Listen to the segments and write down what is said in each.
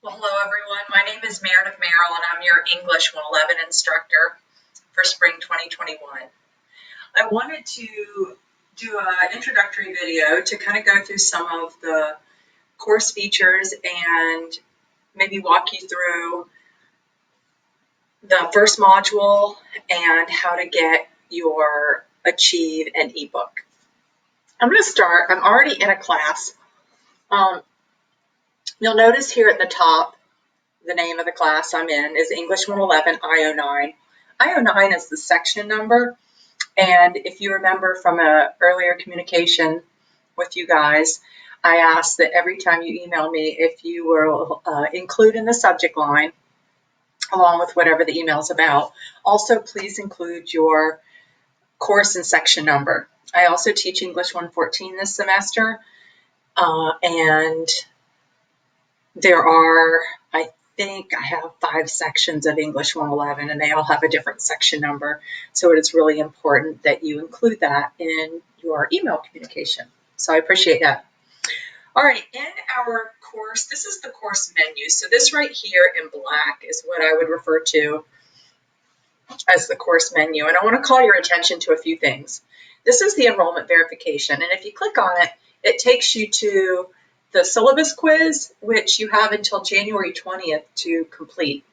Well, hello everyone. My name is Meredith Merrill and I'm your English 111 instructor for spring 2021. I wanted to do an introductory video to kind of go through some of the course features and maybe walk you through the first module and how to get your Achieve an ebook. I'm going to start. I'm already in a class. You'll notice here at the top, the name of the class I'm in is English 111 I09. I09 is the section number, and if you remember from an earlier communication with you guys, I asked that every time you email me, if you will include in the subject line, along with whatever the email is about, also please include your course and section number. I also teach English 114 this semester, and there are, I think I have 5 sections of English 111 and they all have a different section number. So it is really important that you include that in your email communication. So I appreciate that. All right, in our course, this is the course menu. So this right here in black is what I would refer to as the course menu. And I want to call your attention to a few things. This is the enrollment verification. And if you click on it, it takes you to the syllabus quiz, which you have until January 20th to complete.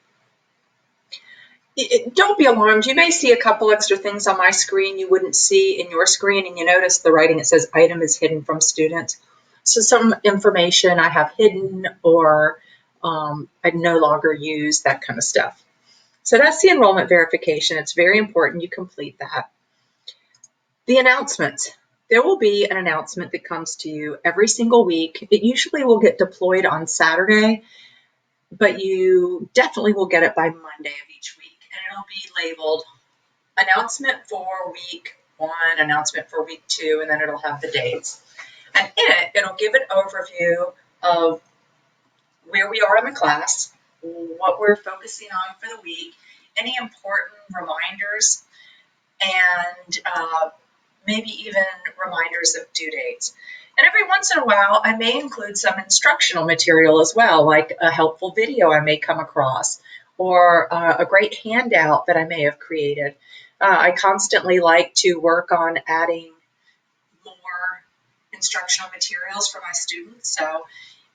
Don't be alarmed. You may see a couple extra things on my screen you wouldn't see in your screen, and you notice the writing, it says item is hidden from students. So some information I have hidden or I no longer use, that kind of stuff. So that's the enrollment verification. It's very important you complete that. The announcements. There will be an announcement that comes to you every single week. It usually will get deployed on Saturday, but you definitely will get it by Monday of each week. And it'll be labeled announcement for week 1, announcement for week 2, and then it'll have the dates. And in it, it'll give an overview of where we are in the class, what we're focusing on for the week, any important reminders, and maybe even reminders of due dates. And every once in a while, I may include some instructional material as well, like a helpful video I may come across, or a great handout that I may have created. I constantly like to work on adding more instructional materials for my students. So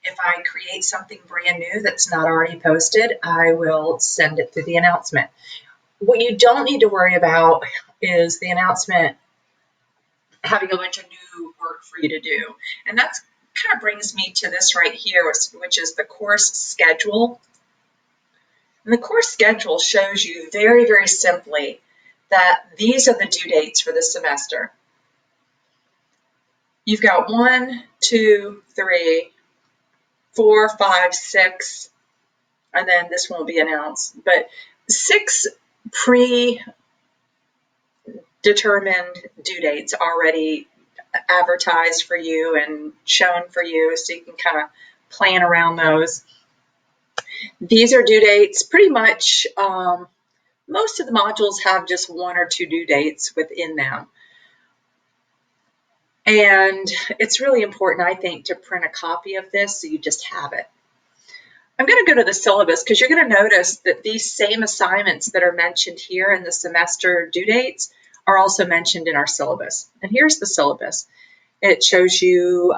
if I create something brand new that's not already posted, I will send it through the announcement. What you don't need to worry about is the announcement having a bunch of new work for you to do. And that kind of brings me to this right here, which is the course schedule. And the course schedule shows you very, very simply that these are the due dates for this semester. You've got 1, 2, 3, 4, 5, 6, and then this won't be announced, but 6 predetermined due dates already advertised for you and shown for you, so you can kind of plan around those. These are due dates. Pretty much most of the modules have just 1 or 2 due dates within them. And it's really important, I think, to print a copy of this so you just have it. I'm going to go to the syllabus because you're going to notice that these same assignments that are mentioned here in the semester due dates are also mentioned in our syllabus. And here's the syllabus. It shows you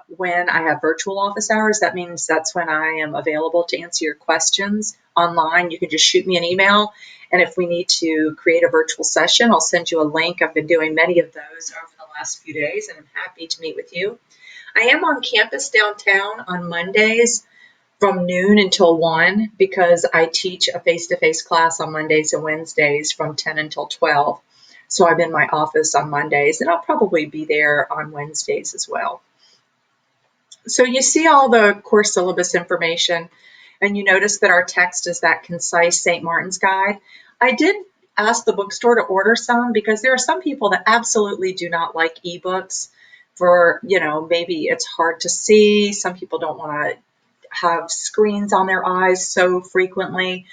when I have virtual office hours. That means that's when I am available to answer your questions online. You can just shoot me an email. And if we need to create a virtual session, I'll send you a link. I've been doing many of those over the last few days, and I'm happy to meet with you. I am on campus downtown on Mondays from noon until 1 because I teach a face-to-face class on Mondays and Wednesdays from 10 until 12. So I'm in my office on Mondays, and I'll probably be there on Wednesdays as well. So you see all the course syllabus information, and you notice that our text is that concise St. Martin's Guide. I did ask the bookstore to order some because there are some people that absolutely do not like ebooks for, maybe it's hard to see. Some people don't want to have screens on their eyes so frequently.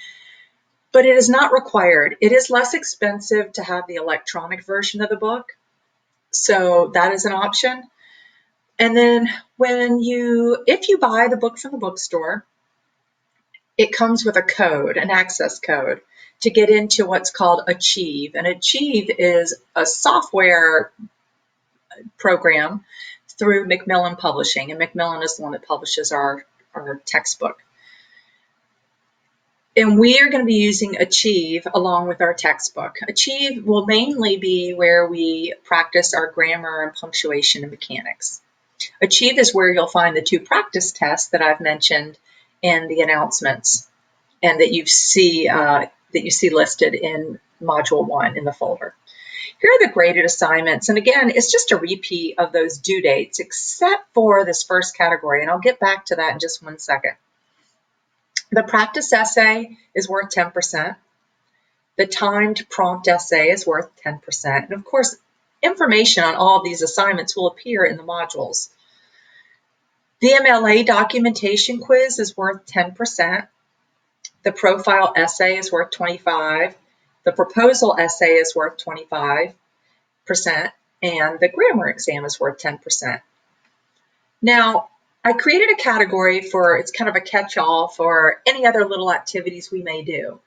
But it is not required. It is less expensive to have the electronic version of the book. So that is an option. And then if you buy the book from the bookstore, it comes with a code, an access code, to get into what's called Achieve. And Achieve is a software program through Macmillan Publishing. And Macmillan is the one that publishes our textbook. And we are going to be using Achieve along with our textbook. Achieve will mainly be where we practice our grammar and punctuation and mechanics. Achieve is where you'll find the 2 practice tests that I've mentioned in the announcements and that you see listed in Module 1 in the folder. Here are the graded assignments. And again, it's just a repeat of those due dates, except for this first category. And I'll get back to that in just one second. The practice essay is worth 10%. The timed prompt essay is worth 10%. And of course, information on all of these assignments will appear in the modules. The MLA documentation quiz is worth 10%. The profile essay is worth 25%. The proposal essay is worth 25%. And the grammar exam is worth 10%. Now, I created a category for, it's kind of a catch-all for any other little activities we may do.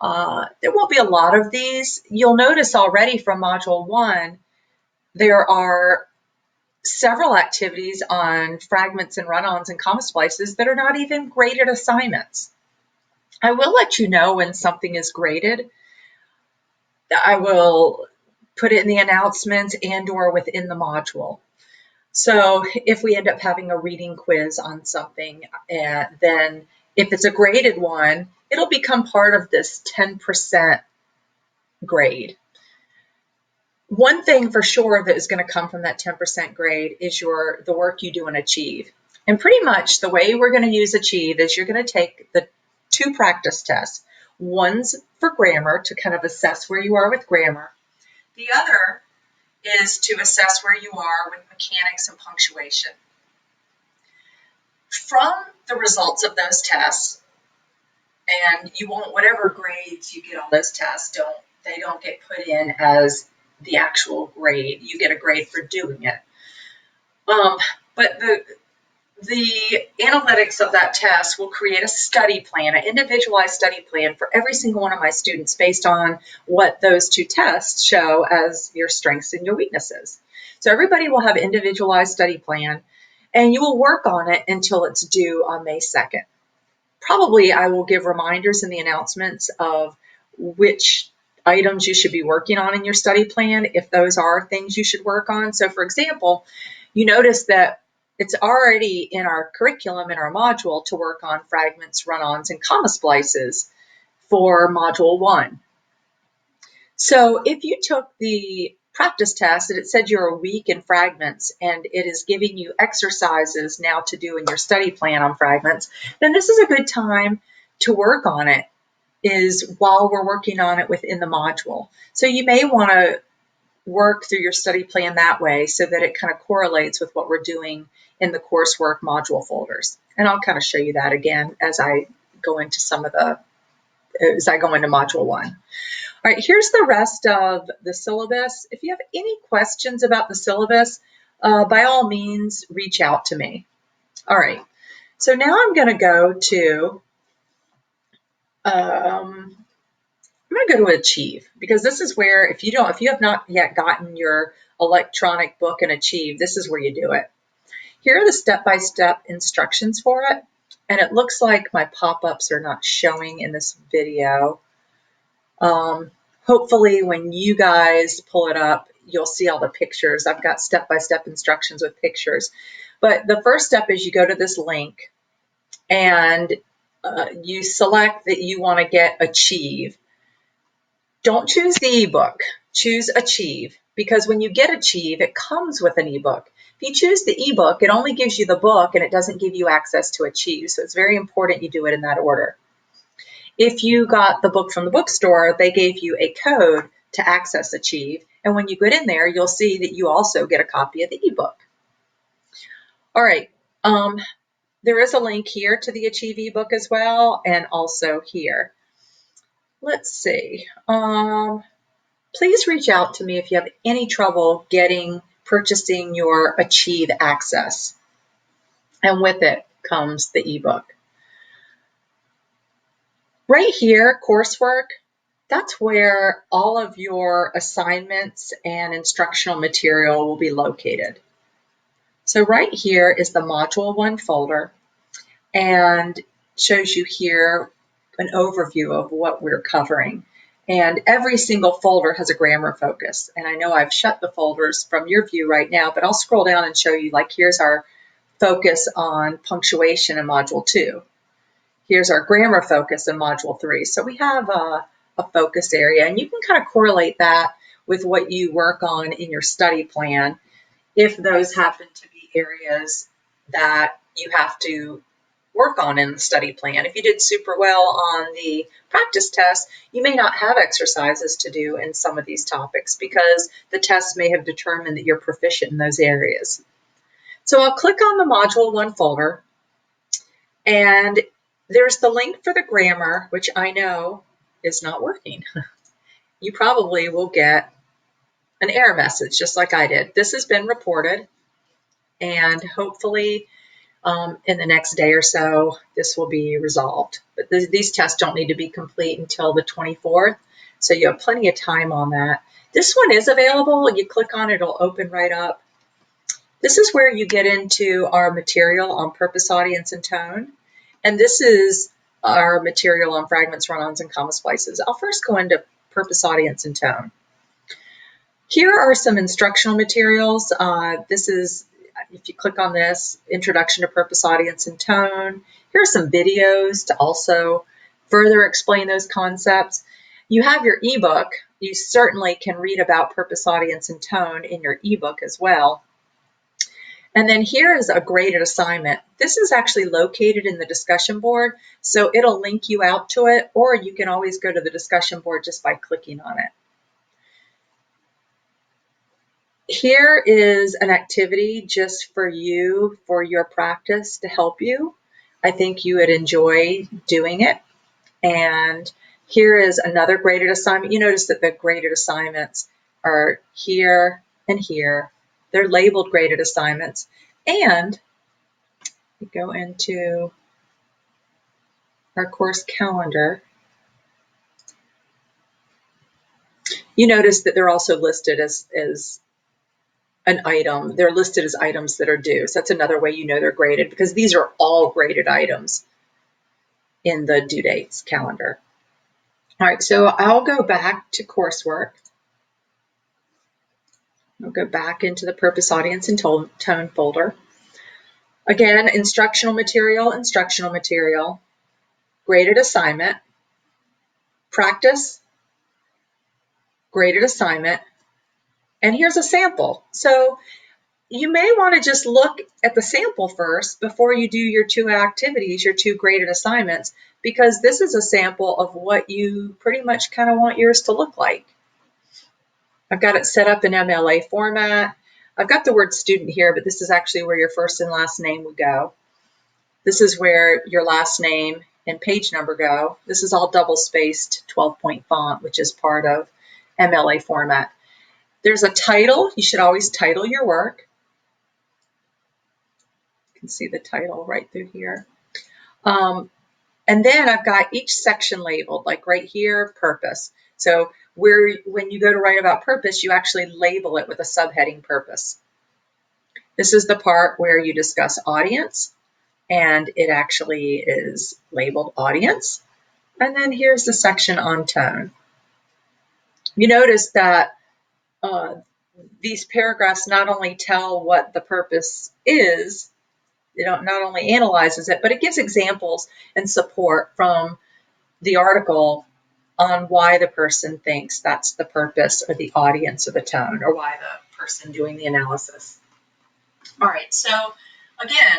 There won't be a lot of these. You'll notice already from Module 1, there are several activities on fragments and run-ons and comma splices that are not even graded assignments. I will let you know when something is graded. I will put it in the announcements and or within the module. So if we end up having a reading quiz on something, then if it's a graded one, it'll become part of this 10% grade. One thing for sure that is going to come from that 10% grade is the work you do in Achieve. And pretty much the way we're going to use Achieve is you're going to take the 2 practice tests. One's for grammar to kind of assess where you are with grammar. The other is to assess where you are with mechanics and punctuation. From the results of those tests, and you won't, whatever grades you get on those tests, they don't get put in as the actual grade. You get a grade for doing it. But the analytics of that test will create a study plan, an individualized study plan for every single one of my students based on what those 2 tests show as your strengths and your weaknesses. So everybody will have an individualized study plan, and you will work on it until it's due on May 2nd. Probably I will give reminders in the announcements of which items you should be working on in your study plan, if those are things you should work on. So for example, you notice that it's already in our curriculum, in our module, to work on fragments, run-ons, and comma splices for Module 1. So if you took the practice test and it said you're weak in fragments and it is giving you exercises now to do in your study plan on fragments, then this is a good time to work on it, is while we're working on it within the module. So you may want to work through your study plan that way so that it kind of correlates with what we're doing in the coursework module folders. And I'll kind of show you that again as I go into Module 1. All right, here's the rest of the syllabus. If you have any questions about the syllabus, by all means, reach out to me. All right, so now I'm going to go to Achieve, because this is where, if you have not yet gotten your electronic book in Achieve, this is where you do it. Here are the step-by-step instructions for it, and it looks like my pop-ups are not showing in this video. Hopefully when you guys pull it up, you'll see all the pictures. I've got step-by-step instructions with pictures. But the first step is you go to this link and you select that you want to get Achieve. Don't choose the ebook, choose Achieve, because when you get Achieve, it comes with an ebook. If you choose the ebook, it only gives you the book and it doesn't give you access to Achieve. So it's very important you do it in that order. If you got the book from the bookstore, they gave you a code to access Achieve. And when you get in there, you'll see that you also get a copy of the ebook. All right. There is a link here to the Achieve ebook as well, and also here. Let's see. Please reach out to me if you have any trouble purchasing your Achieve access. And with it comes the ebook. Right here, coursework, that's where all of your assignments and instructional material will be located. So right here is the Module 1 folder, and shows you here an overview of what we're covering. And every single folder has a grammar focus. And I know I've shut the folders from your view right now, but I'll scroll down and show you, like, here's our focus on punctuation in Module 2. Here's our grammar focus in Module 3. So we have a focus area, and you can kind of correlate that with what you work on in your study plan if those happen to be areas that you have to work on in the study plan. If you did super well on the practice test, you may not have exercises to do in some of these topics because the test may have determined that you're proficient in those areas. So I'll click on the Module 1 folder, and there's the link for the grammar, which I know is not working. You probably will get an error message just like I did. This has been reported, and hopefully in the next day or so, this will be resolved. But these tests don't need to be complete until the 24th, so you have plenty of time on that. This one is available. You click on it, it'll open right up. This is where you get into our material on purpose, audience, and tone. And this is our material on fragments, run-ons, and comma splices. I'll first go into purpose, audience, and tone. Here are some instructional materials. This is, if you click on this, Introduction to Purpose, Audience, and Tone. Here are some videos to also further explain those concepts. You have your ebook. You certainly can read about purpose, audience, and tone in your ebook as well. And then here is a graded assignment. This is actually located in the discussion board, so it'll link you out to it, or you can always go to the discussion board just by clicking on it. Here is an activity just for you, for your practice, to help you. I think you would enjoy doing it. And here is another graded assignment. You notice that the graded assignments are here and here. They're labeled graded assignments. And we go into our course calendar. You notice that they're also listed as an item. They're listed as items that are due. So that's another way you know they're graded, because these are all graded items in the due dates calendar. All right, so I'll go back to coursework. I'll go back into the purpose, audience, and tone folder. Again, instructional material, graded assignment, practice, graded assignment, and here's a sample. So you may want to just look at the sample first before you do your 2 activities, your 2 graded assignments, because this is a sample of what you pretty much kind of want yours to look like. I've got it set up in MLA format. I've got the word student here, but this is actually where your first and last name would go. This is where your last name and page number go. This is all double-spaced 12-point font, which is part of MLA format. There's a title. You should always title your work. You can see the title right through here. And then I've got each section labeled, like right here, purpose. So when you go to write about purpose, you actually label it with a subheading purpose. This is the part where you discuss audience, and it actually is labeled audience. And then here's the section on tone. You notice that these paragraphs not only tell what the purpose is, it not only analyzes it, but it gives examples and support from the article on why the person thinks that's the purpose or the audience or the tone, or why the person doing the analysis. All right, so again,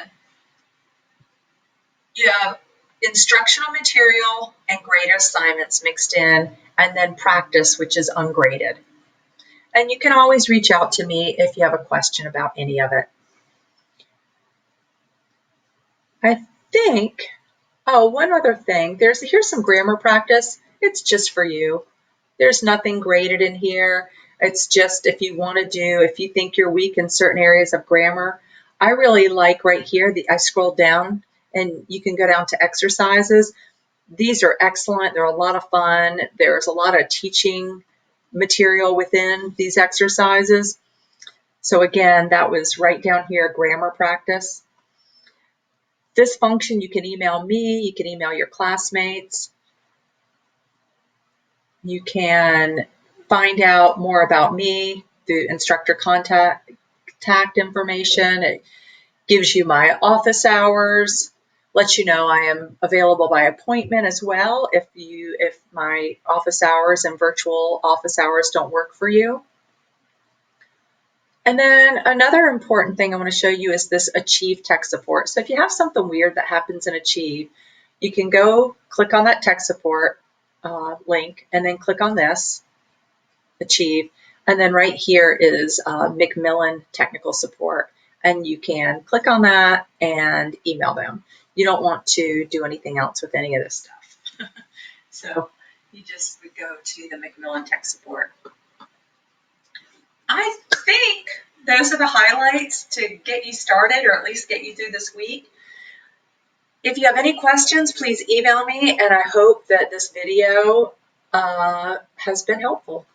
you have instructional material and graded assignments mixed in, and then practice, which is ungraded. And you can always reach out to me if you have a question about any of it. I think, oh, one other thing, here's some grammar practice. It's just for you. There's nothing graded in here. It's just if you think you're weak in certain areas of grammar. I really like right here, I scrolled down and you can go down to exercises. These are excellent. They're a lot of fun. There's a lot of teaching material within these exercises. So again, that was right down here, grammar practice. This function, you can email me, you can email your classmates. You can find out more about me through instructor contact information. It gives you my office hours, lets you know I am available by appointment as well if my office hours and virtual office hours don't work for you. And then another important thing I want to show you is this Achieve tech support. So if you have something weird that happens in Achieve, you can go click on that tech support link and then click on this, Achieve. And then right here is Macmillan Technical Support. And you can click on that and email them. You don't want to do anything else with any of this stuff. So you just would go to the Macmillan Tech Support. I think those are the highlights to get you started, or at least get you through this week. If you have any questions, please email me, and I hope that this video has been helpful.